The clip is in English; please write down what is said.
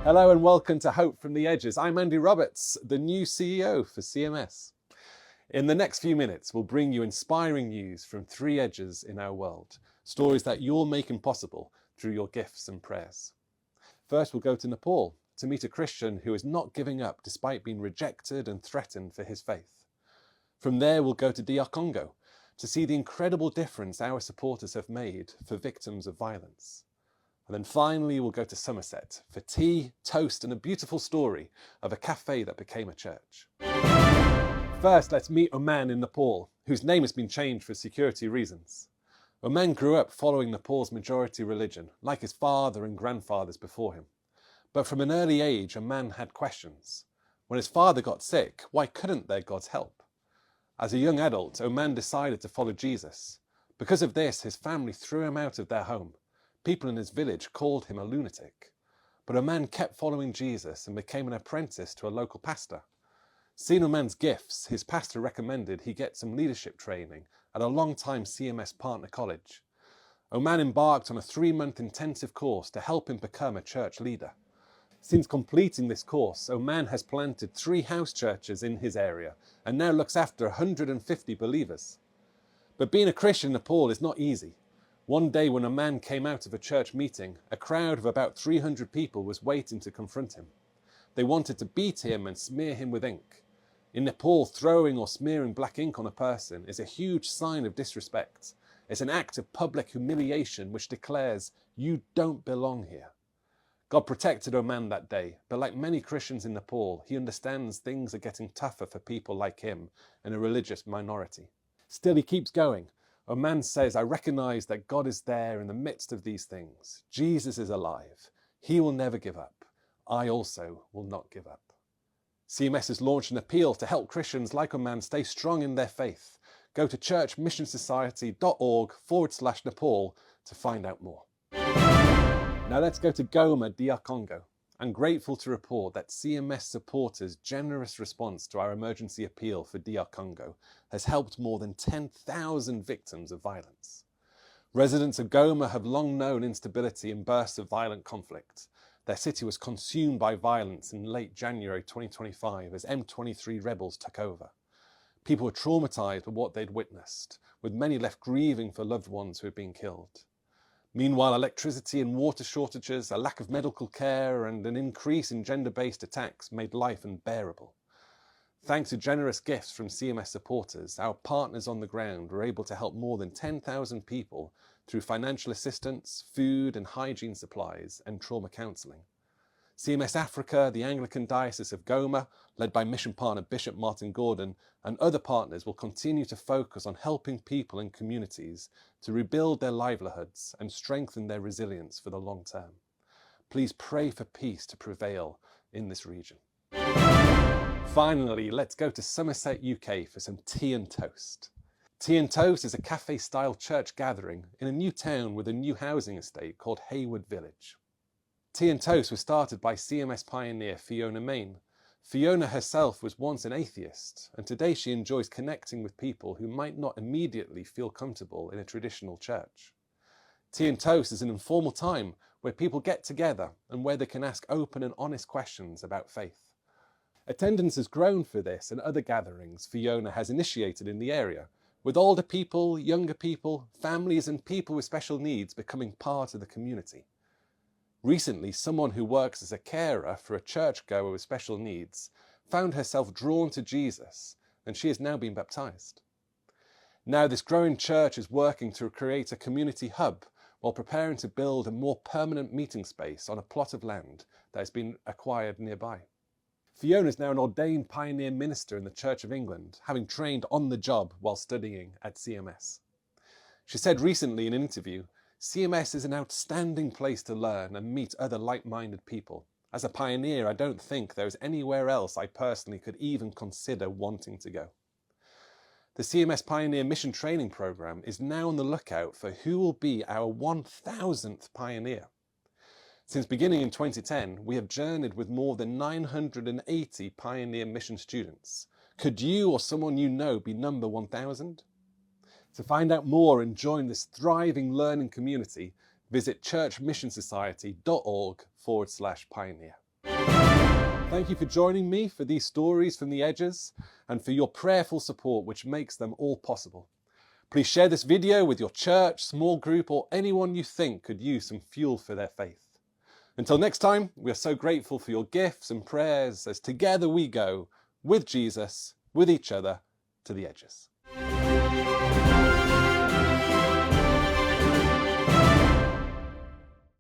Hello and welcome to Hope from the Edges. I'm Andy Roberts, the new CEO for CMS. In the next few minutes, we'll bring you inspiring news from three edges in our world, stories that you're making possible through your gifts and prayers. First, we'll go to Nepal to meet a Christian who is not giving up despite being rejected and threatened for his faith. From there, we'll go to DR Congo to see the incredible difference our supporters have made for victims of violence. And then finally, we'll go to Somerset for tea, toast, and a beautiful story of a cafe that became a church. First, let's meet Oman in Nepal, whose name has been changed for security reasons. Oman grew up following Nepal's majority religion, like his father and grandfathers before him. But from an early age, Oman had questions. When his father got sick, why couldn't their gods help? As a young adult, Oman decided to follow Jesus. Because of this, his family threw him out of their home. People in his village called him a lunatic. But Oman kept following Jesus and became an apprentice to a local pastor. Seeing Oman's gifts, his pastor recommended he get some leadership training at a long-time CMS partner college. Oman embarked on a 3-month intensive course to help him become a church leader. Since completing this course, Oman has planted 3 house churches in his area and now looks after 150 believers. But being a Christian in Nepal is not easy. One day when Oman came out of a church meeting, a crowd of about 300 people was waiting to confront him. They wanted to beat him and smear him with ink. In Nepal, throwing or smearing black ink on a person is a huge sign of disrespect. It's an act of public humiliation which declares, "You don't belong here." God protected Oman that day, but like many Christians in Nepal, he understands things are getting tougher for people like him and a religious minority. Still, he keeps going. Oman says, "I recognize that God is there in the midst of these things. Jesus is alive. He will never give up. I also will not give up." CMS has launched an appeal to help Christians like Oman stay strong in their faith. Go to churchmissionsociety.org/Nepal to find out more. Now let's go to Goma, DR Congo. I'm grateful to report that CMS supporters' generous response to our emergency appeal for DR Congo has helped more than 10,000 victims of violence. Residents of Goma have long known instability and bursts of violent conflict. Their city was consumed by violence in late January 2025 as M23 rebels took over. People were traumatized by what they'd witnessed, with many left grieving for loved ones who had been killed. Meanwhile, electricity and water shortages, a lack of medical care, and an increase in gender-based attacks made life unbearable. Thanks to generous gifts from CMS supporters, our partners on the ground were able to help more than 10,000 people through financial assistance, food and hygiene supplies, and trauma counselling. CMS Africa, the Anglican Diocese of Goma, led by mission partner Bishop Martin Gordon, and other partners will continue to focus on helping people and communities to rebuild their livelihoods and strengthen their resilience for the long term. Please pray for peace to prevail in this region. Finally, let's go to Somerset, UK for some tea and toast. Tea and Toast is a cafe-style church gathering in a new town with a new housing estate called Haywood Village. Tea and Toast was started by CMS pioneer Fiona Main. Fiona herself was once an atheist, and today she enjoys connecting with people who might not immediately feel comfortable in a traditional church. Tea and Toast is an informal time where people get together and where they can ask open and honest questions about faith. Attendance has grown for this and other gatherings Fiona has initiated in the area, with older people, younger people, families and people with special needs becoming part of the community. Recently, someone who works as a carer for a churchgoer with special needs found herself drawn to Jesus, and she has now been baptized. Now this growing church is working to create a community hub while preparing to build a more permanent meeting space on a plot of land that has been acquired nearby. Fiona is now an ordained pioneer minister in the Church of England, having trained on the job while studying at CMS. She said recently in an interview, "CMS is an outstanding place to learn and meet other like-minded people. As a pioneer, I don't think there is anywhere else I personally could even consider wanting to go." The CMS Pioneer Mission Training Programme is now on the lookout for who will be our 1,000th pioneer. Since beginning in 2010, we have journeyed with more than 980 Pioneer Mission students. Could you or someone you know be number 1,000? To find out more and join this thriving learning community, visit churchmissionsociety.org/pioneer. Thank you for joining me for these stories from the edges and for your prayerful support which makes them all possible. Please share this video with your church, small group, or anyone you think could use some fuel for their faith. Until next time, we are so grateful for your gifts and prayers as together we go with Jesus, with each other, to the edges.